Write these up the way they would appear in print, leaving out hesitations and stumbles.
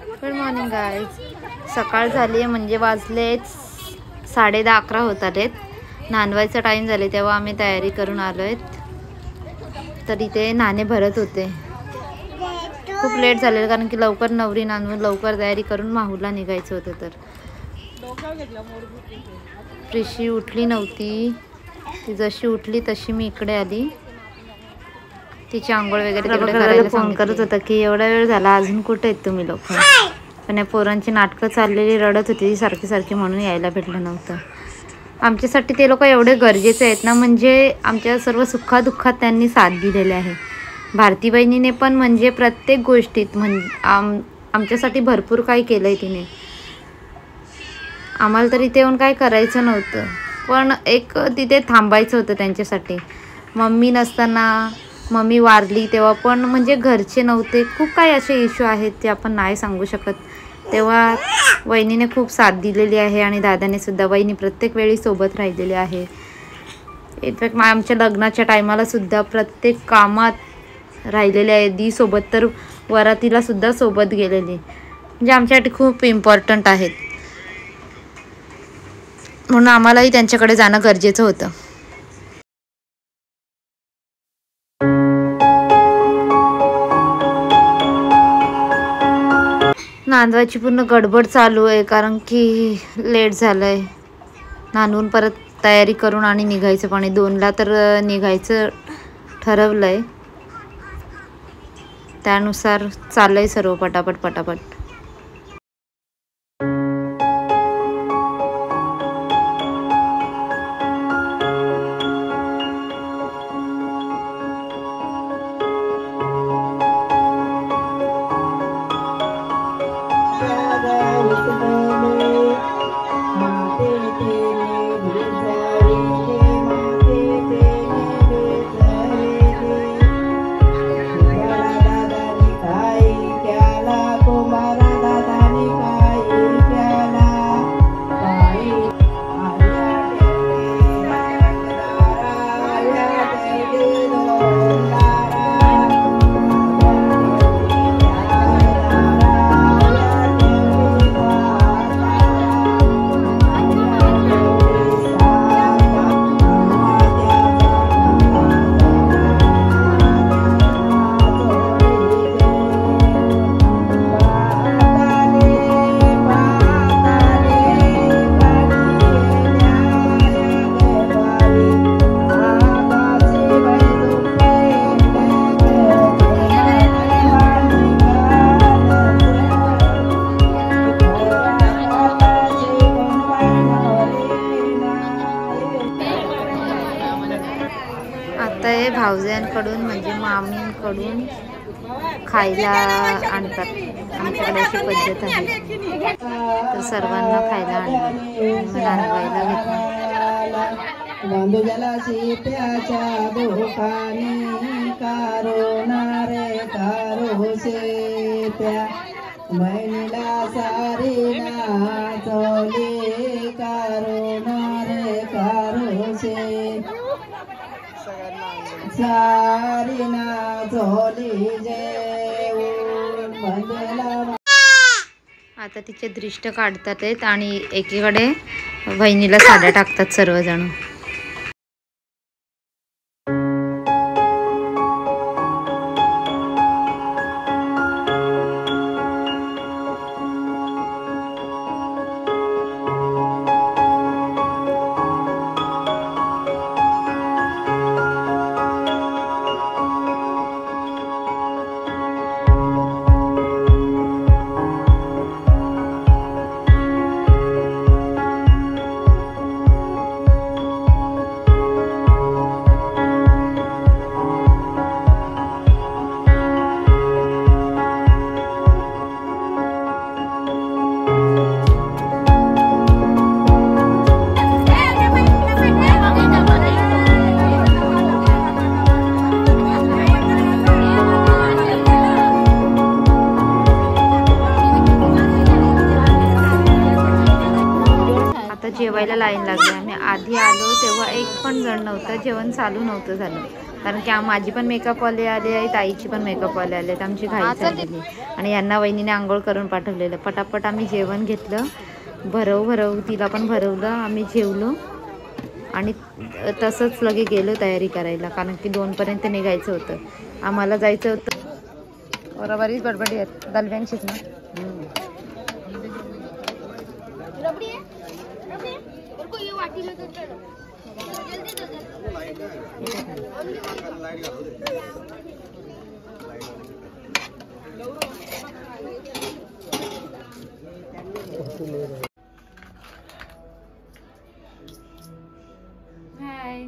Good morning guys. सकाळ झाली आहे म्हणजे वाजलेच 10:30-11 होत आहेत. नांदवायचा टाईम झाले तेव्हा आम्ही तयारी करून आलो आहेत. तर इथे नाणे भरत होते. खूप लेट झालेलं कारण की लवकर नवरी नांदवून लवकर तयारी करून माहूरला निघायचं होतं. तर प्रिशी उठली नव्हती. ती जशी उठली तशी मी इकडे आली. तिची आंघोळ वगैरे तिकडे करायला फोन करत होता की एवढा वेळ झाला अजून कुठे आहेत तुम्ही लोक. पण या पोरांची नाटकं चाललेली, रडत होती सारखी सारखी म्हणून यायला भेटलं नव्हतं. आमच्यासाठी ते लोक एवढे गरजेचे आहेत ना, म्हणजे आमच्या सर्व सुखादुःखात त्यांनी साथ दिलेली आहे. भारती बहिणीने पण म्हणजे प्रत्येक गोष्टीत आमच्यासाठी भरपूर काही केलं आहे तिने. आम्हाला तर इथे येऊन काय करायचं नव्हतं पण एक तिथे थांबायचं होतं त्यांच्यासाठी. मम्मी नसताना, मम्मी वारली तेव्हा पण म्हणजे घरचे नव्हते. खूप काही असे इश्यू आहेत ते आपण नाही सांगू शकत. तेव्हा वहिनीने खूप साथ दिलेली आहे आणि दादाने सुद्धा. वहिनी प्रत्येक वेळी सोबत राहिलेली आहे. इनफॅक्ट आमच्या लग्नाच्या टायमाला सुद्धा प्रत्येक कामात राहिलेले आहे. दी सोबत तर वरातीला सुद्धा सोबत गेलेली. म्हणजे आमच्यासाठी खूप इम्पॉर्टंट आहेत म्हणून आम्हालाही त्यांच्याकडे जाणं गरजेचं होतं. नांदवायची पूर्ण गडबड चालू आहे कारण की लेट झालं आहे. नांदवून परत तयारी करून आणि निघायचं. पण 2ला तर निघायचं ठरवलं आहे. त्यानुसार चाललं आहे सर्व पटापट पटापट. आता हे भावजांकडून म्हणजे मामींकडून खायला आणतात. आमच्याकडे अशी पद्धत आहे. तर सर्वांना खायला आणलं मला आणवायला घेतलं. बंधू जला सीत्याच्या दुखाने कारोनारे कारो सीत्या बहिणीला सारी नाचवली कारोनारे कारो से सारी नाचवली जेवून बंधूला. आता तिचे दृष्ट काढतात आहेत आणि एकीकडे बहिणीला साड्या टाकतात सर्वजण. जेवायला लाईन लागली. आम्ही आधी आलो तेव्हा एक पण जण नव्हता. जेवण चालू नव्हतं झालं. कारण की माझी पण मेकअप वाले आले आहेत, आईची पण मेकअप वाले आले आहेत. आमची घाई झालेली आणि यांना वहिनीने आंघोळ करून पाठवलेलं. पटापट आम्ही जेवण घेतलं, भरव तिला पण भरवलं, आम्ही जेवलो आणि तसंच लगे गेलो तयारी करायला. कारण की 2पर्यंत निघायचं होतं, आम्हाला जायचं होतं. बरोबरीच बडबडी आहेत दलव्यांशीच ना. हाय,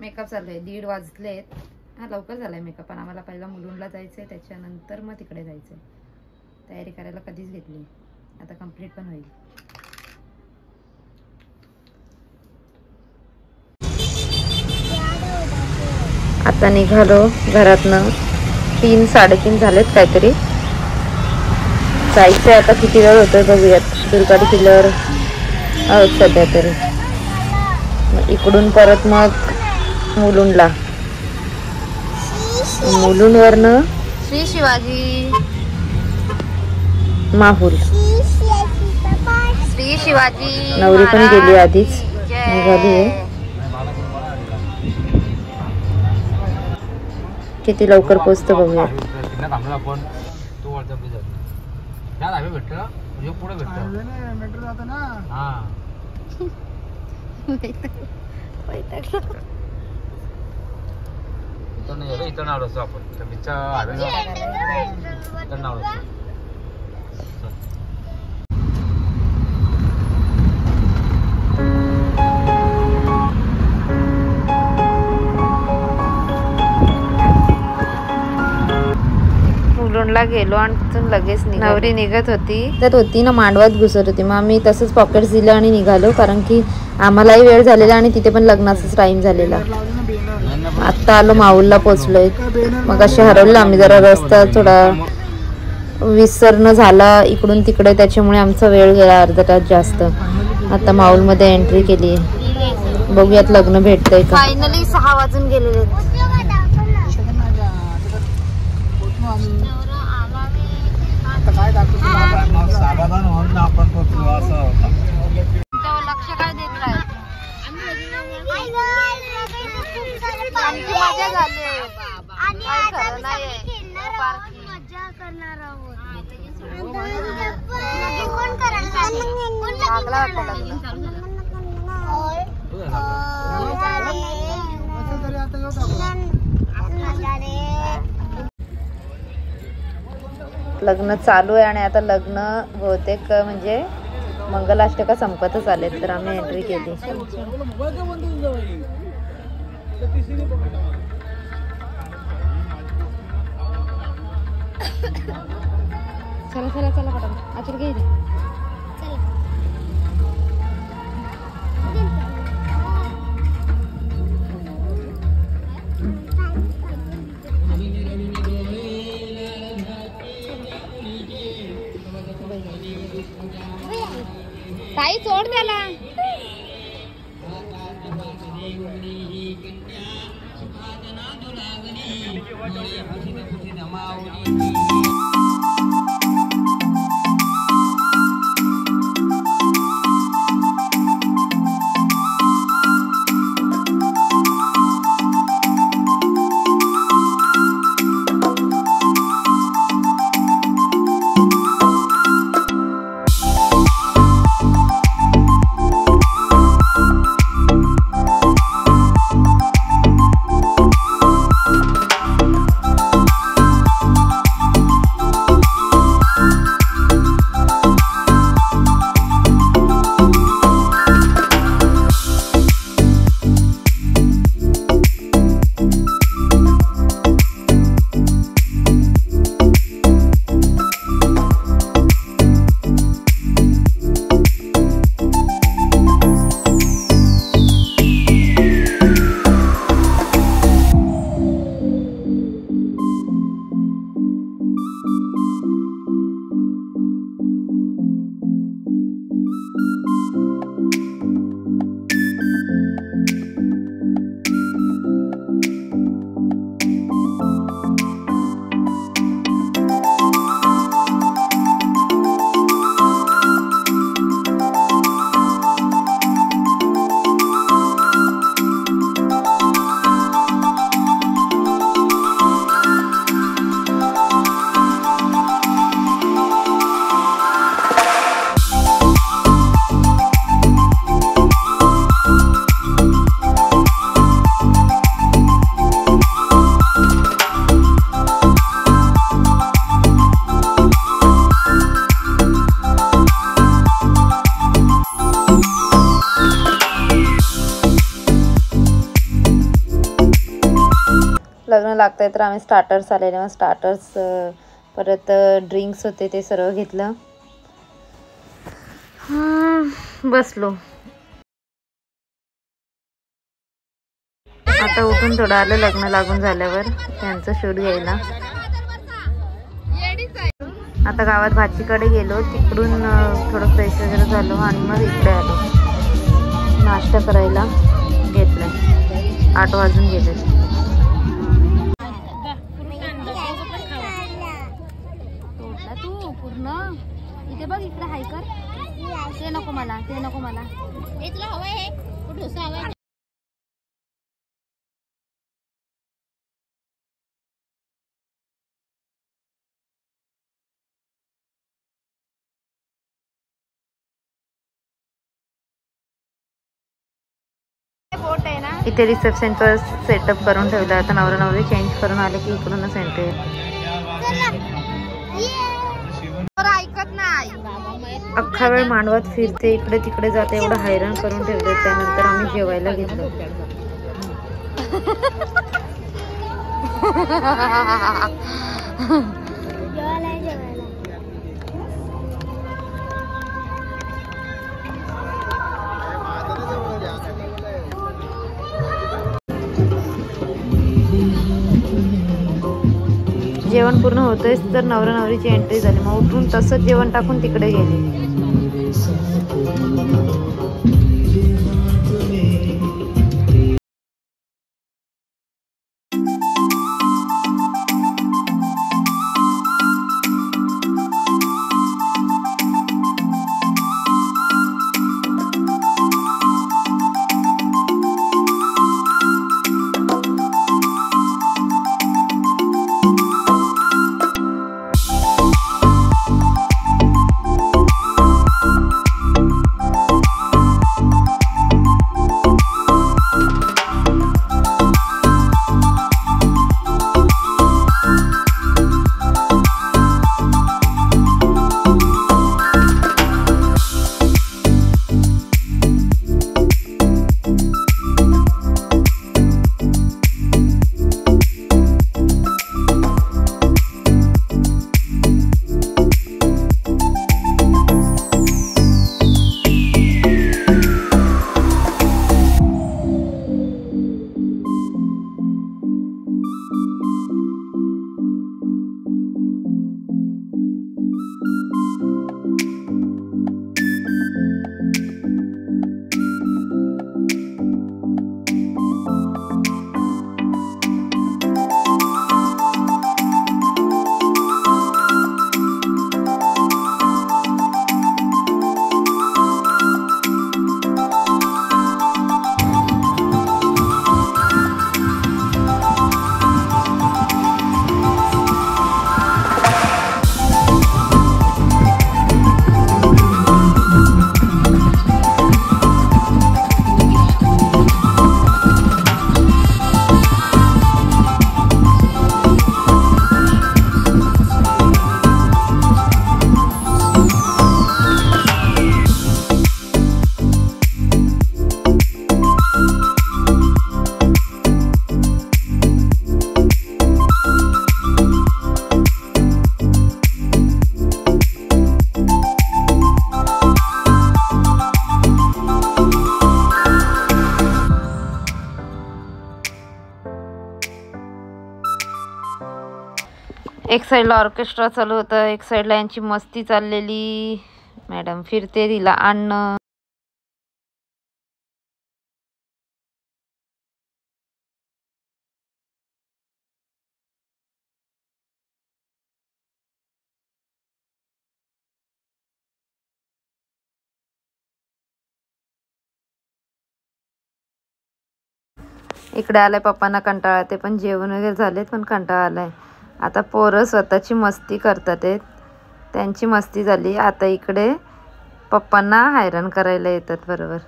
मेकअप चालू आहे. 1:30 वाजलेत. हा लवकर झालाय मेकअप, पण आम्हाला पहिला मुलुंडला जायचंय, त्याच्यानंतर मग तिकडे जायचंय. तयारी करायला कधीच घेतली, आता कंप्लीट पण होईल. आता निघालो घरातनं. 3-3:30 झालेत काहीतरी. जायचंय आता. किती वेळ होतोय बघूयात. दुर्गाडी किल्ल्यावर आहोत सध्या तरी. इकडून परत मग मुलुंडला. मुलुंडवरनं श्री शिवाजी माहुल. श्री शिवाजी. नवरी पण गेली आधीच, निघाली आहे. किती लवकर पोहोचतो बघूया. मुलुंडला गेलो आणि तिथून लगेच नवरी निघत होती ना, मांडवात घुसत होती. मग आम्ही तसंच पॉकेट्स दिलं आणि निघालो. कारण की आम्हालाही वेळ झालेला आणि तिथे पण लग्नाचाच टाइम झालेला. आत्ता आलो, माऊलला पोचलोय. मग असे हरवलं आम्ही जरा. रस्ता थोडा विसरणं झाला इकडून तिकडे, त्याच्यामुळे आमचा वेळ गेला अर्धा तास जास्त. आता माऊलमध्ये एंट्री केली. बघूयात लग्न भेटतंय का. फायनली 6 वाजून गेलेले. लक्ष काय देत नाही. मजा झाली लग्न चालू आहे आणि आता लग्न बहुतेक म्हणजे मंगलाष्टका संपतच आलेत. तर आम्ही एंट्री केली. चला चला चला पटापट. आचल घे. ताई सोड त्याला. लागतंय तर आम्ही स्टार्टर्स आलेले, मग स्टार्टर्स परत ड्रिंक्स होते ते सर्व घेतलं. बसलो. आता उठून थोडं आलं लग्न लागून झाल्यावर त्यांचं शूट घ्यायला. आता गावात भाचीकडे गेलो, तिकडून थोडं फ्रेश वगैरे झालो आणि मग इकडे आलो. नाश्ता करायला घेतलाय. 8 वाजून गेले. तू पूर्ण इथे बघ, इकडे हाय कर. ते नको मला, ते नको मला. तुला हवंय हे डोसा हवाय. इथे रिसेप्शनचं सेटअप करून ठेवलं. आता नवरा नवरी चेंज करून आले की इकडूनच एंट्री. ऐकत नाही. अख्खा वेळ मांडवात फिरते, इकडे तिकडे जाते, एवढं हैराण करून ठेवले. त्यानंतर आम्ही जेवायला घेतलो. जेवण पूर्ण होतंयच तर नवरा नवरीची एंट्री झाली. मग उठून तसंच जेवण टाकून तिकडे गेले. एक साईडला ऑर्केस्ट्रा चालू होतं, एक साईडला यांची मस्ती चाललेली. मॅडम फिरते, तिला आणणं. इकडे आलाय पप्पांना कंटाळा. ते पण जेवण वगैरे झालेत पण कंटाळा आलाय. आता पोरं स्वतःची मस्ती करतात आहेत, त्यांची मस्ती झाली. आता इकडे पप्पांना हैराण करायला येतात. बरोबर.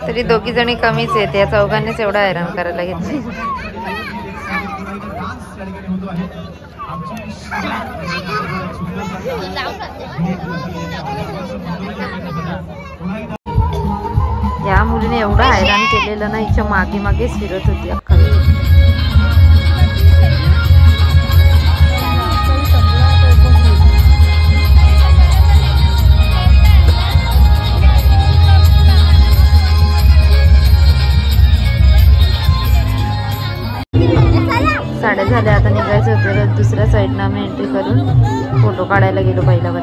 तरी दोघी जणी कमीच आहेत, या चौघांनीच एवढा हैराण करायला घेतली. या मुलीने एवढा हैराण केलेलं ना, हिच्या मागे मागेच फिरत होती अख्खा. साड्या झाल्या, आता निघायचं होतं. दुसऱ्या साईडनं आम्ही एंट्री करून फोटो काढायला गेलो पहिल्यावर.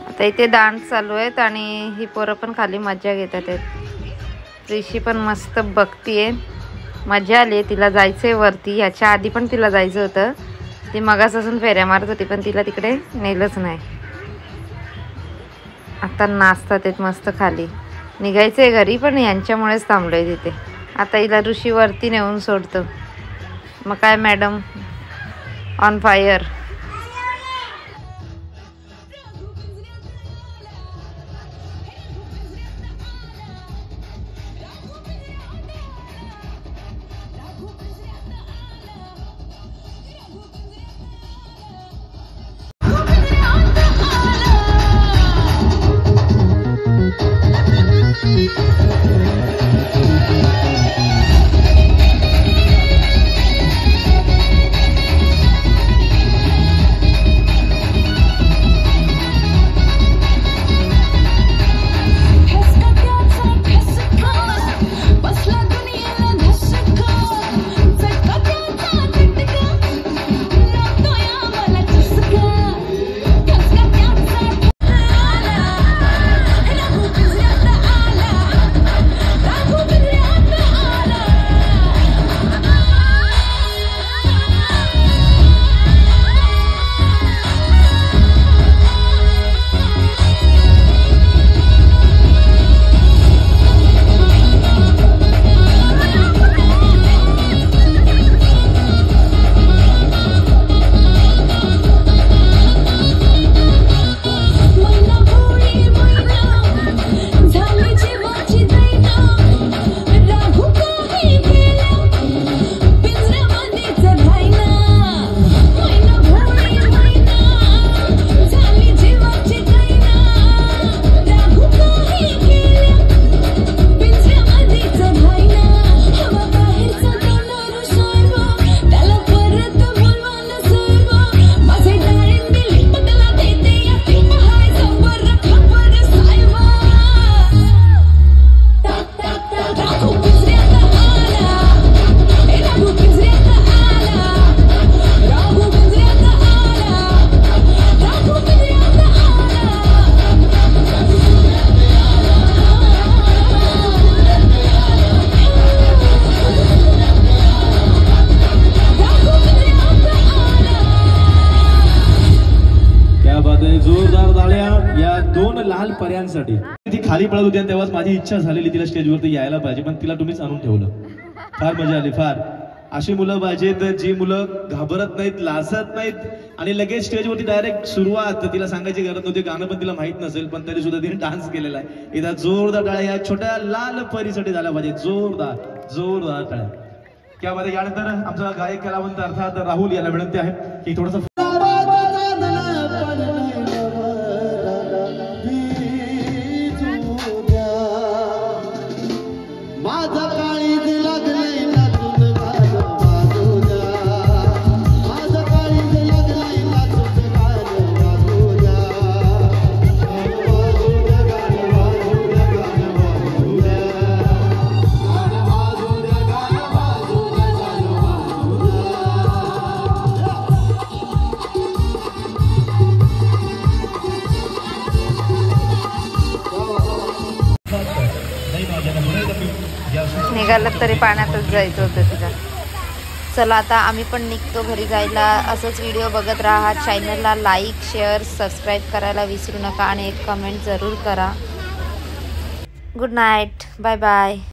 आता इथे डान्स चालू आहेत आणि ही पोरं पण खाली मजा घेतात आहेत. ऋषी पण मस्त बघतीये, मजा आली आहे. तिला जायचंय वरती. याच्या आधी पण तिला जायचं होतं. ती मगापासून फेऱ्या मारत होती पण तिला तिकडे नेलंच नाही. आता नाचतात आहेत मस्त खाली. निघायचंय घरी पण यांच्यामुळेच थांबलोय तिथे. आता हिला ऋषी वरती नेऊन सोडतो. मग काय मॅडम ऑन फायर. पर्यांसाठी ती खाली पडत होती आणि तेव्हाच माझी इच्छा झालेली तिला स्टेजवरती यायला पाहिजे, पण तिला तुम्हीच आणून ठेवलं. फार मजा आली. फार अशी मुलं पाहिजेत जी मुलं घाबरत नाहीत, लाजत नाहीत आणि लगेच स्टेजवरती डायरेक्ट सुरुवात. तिला सांगायची गरज नव्हती, गाणं पण तिला माहित नसेल, पण तरी सुद्धा तिने डान्स केलेला आहे. एकदा जोरदार टाळ्या या छोट्या लाल परीसाठी झाल्या पाहिजे. जोरदार जोरदार टाळ्या. त्यामध्ये यानंतर आमचा गायक कलावंत अर्थात राहुल याला विनंती आहे की थोडंसं निघालं तरी पाण्यातच जायचं होतं तिला. चला आता आम्ही पण निघतो घरी जायला. असंच व्हिडिओ बघत राहा. चॅनलला लाईक शेअर सबस्क्राईब करायला विसरू नका आणि एक कमेंट जरूर करा. Good night. Bye bye.